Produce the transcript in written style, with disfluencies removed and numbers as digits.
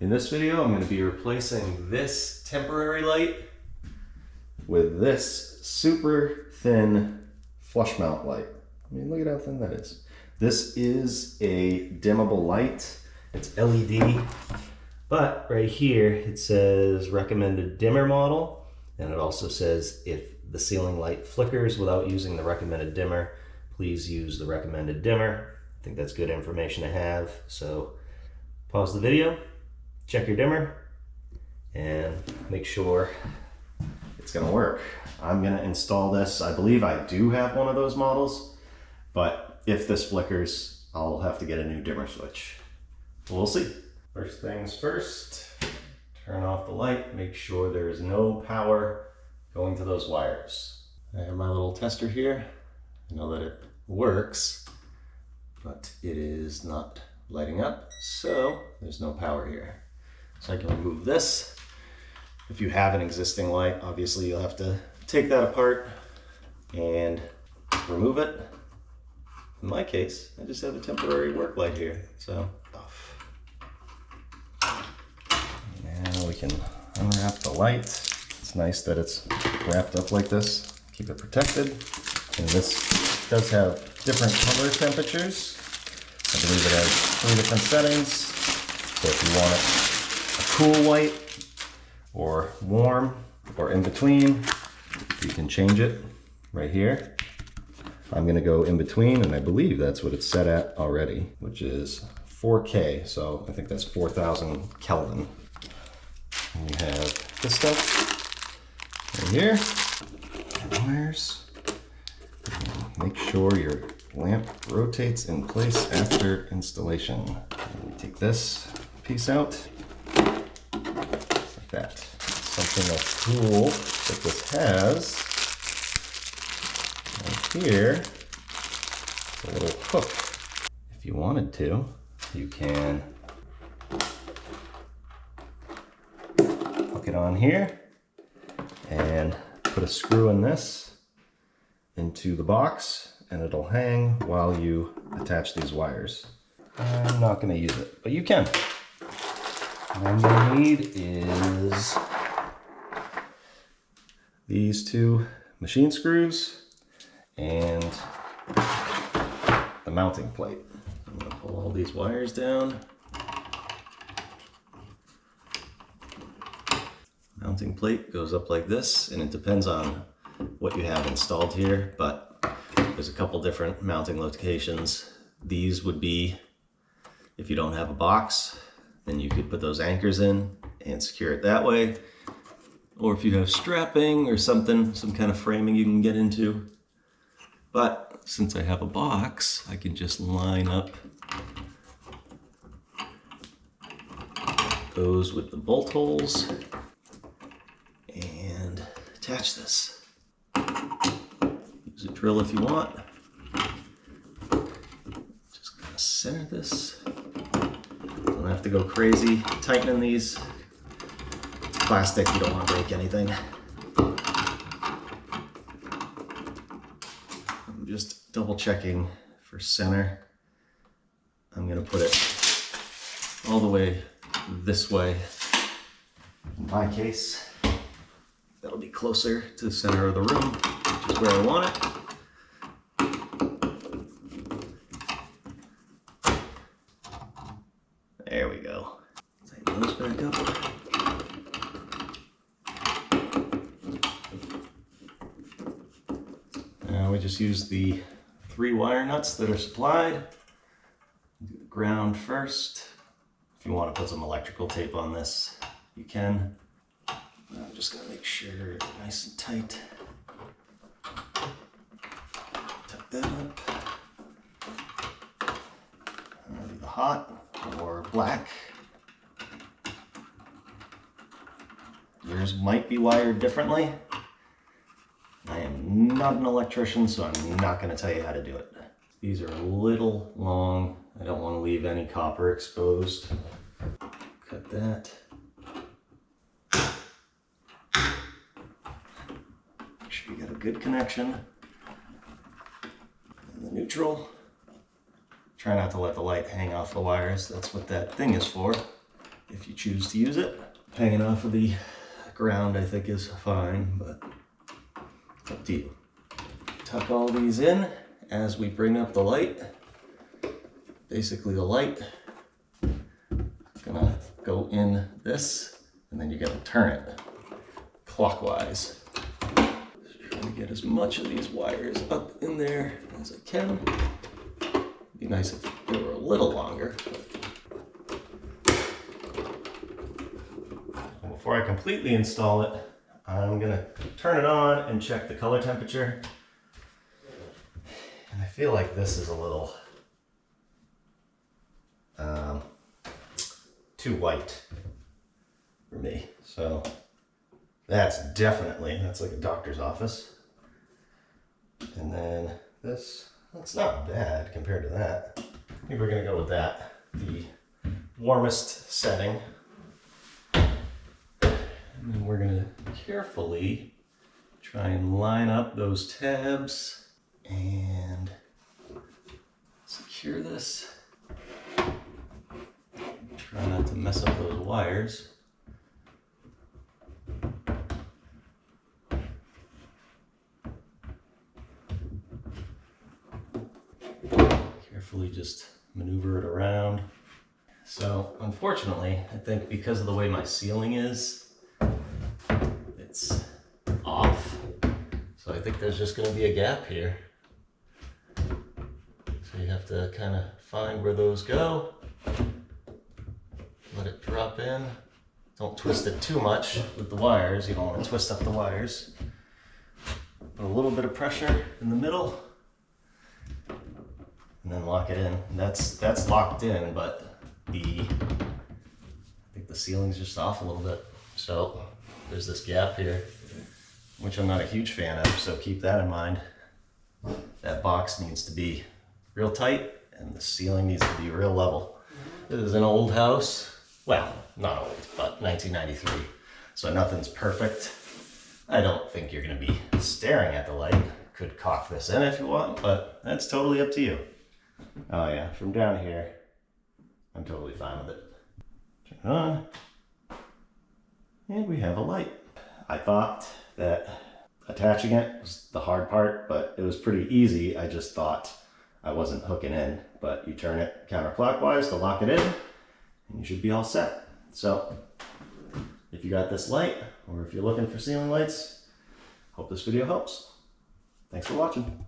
In this video, I'm going to be replacing this temporary light with this super thin flush mount light. I mean, look at how thin that is. This is a dimmable light. It's LED, but right here it says recommended dimmer model, and it also says if the ceiling light flickers without using the recommended dimmer, please use the recommended dimmer. I think that's good information to have. So pause the video, check your dimmer, and make sure it's gonna work. I'm gonna install this. I believe I do have one of those models, but if this flickers, I'll have to get a new dimmer switch. We'll see. First things first, turn off the light, make sure there is no power going to those wires. I have my little tester here. I know that it works, but it is not lighting up, so there's no power here. So I can remove this. If you have an existing light, obviously you'll have to take that apart and remove it. In my case, I just have a temporary work light here, so off. Now we can unwrap the light. It's nice that it's wrapped up like this. Keep it protected. And this does have different color temperatures. I believe it has 3 different settings. So if you want it a cool white or warm or in between, you can change it right here. I'm gonna go in between, and I believe that's what it's set at already, which is 4K. So I think that's 4,000 Kelvin. And you have this stuff right here. Wires. Make sure your lamp rotates in place after installation. And we take this piece out, just like that. Something else cool that this has right here, a little hook. If you wanted to, you can hook it on here and put a screw in this into the box, and it'll hang while you attach these wires. I'm not going to use it, but you can. What I'm going to need is these 2 machine screws and the mounting plate. I'm going to pull all these wires down. Mounting plate goes up like this, and it depends on what you have installed here, but there's a couple different mounting locations. These would be, if you don't have a box, then you could put those anchors in and secure it that way. Or if you have strapping or something, some kind of framing you can get into. But since I have a box, I can just line up those with the bolt holes and attach this. Use a drill if you want. Just gonna center this. Don't have to go crazy tightening these. It's plastic, you don't want to break anything. I'm just double checking for center. I'm gonna put it all the way this way. In my case, that'll be closer to the center of the room, which is where I want it. There we go. Tighten those back up. Now we just use the 3 wire nuts that are supplied. Do the ground first. If you want to put some electrical tape on this, you can. I'm just going to make sure it's nice and tight. Tuck that up. Either hot or black. Yours might be wired differently. I am not an electrician, so I'm not going to tell you how to do it. These are a little long. I don't want to leave any copper exposed. Cut that. Make sure you got a good connection. And the neutral. Try not to let the light hang off the wires. That's what that thing is for. if you choose to use it. Hanging off of the ground I think is fine, but it's up to you. Tuck all these in as we bring up the light. Basically the light is gonna go in this, and then you're gonna turn it clockwise. Just trying to get as much of these wires up in there as I can. It'd be nice if they were a little longer. Before I completely install it, I'm gonna turn it on and check the color temperature. And I feel like this is a little too white for me. So that's like a doctor's office. And then this, that's not bad compared to that. I think we're gonna go with that, the warmest setting. And then we're gonna carefully try and line up those tabs and secure this. Try not to mess up those wires. Carefully just maneuver it around. So unfortunately, I think because of the way my ceiling is, it's off. So I think there's just gonna be a gap here. So you have to kind of find where those go. Let it drop in. Don't twist it too much with the wires. You don't want to twist up the wires. Put a little bit of pressure in the middle and then lock it in. And that's locked in, but I think the ceiling's just off a little bit. So there's this gap here, which I'm not a huge fan of, so keep that in mind. That box needs to be real tight and the ceiling needs to be real level. This is an old house. Well, not old, but 1993. So nothing's perfect. I don't think you're gonna be staring at the light. Could cock this in if you want, but that's totally up to you. Oh yeah, from down here, I'm totally fine with it. Turn it on, and we have a light. I thought that attaching it was the hard part, but it was pretty easy. I just thought I wasn't hooking in, but you turn it counterclockwise to lock it in, and you should be all set. So if you got this light, or if you're looking for ceiling lights, hope this video helps. Thanks for watching.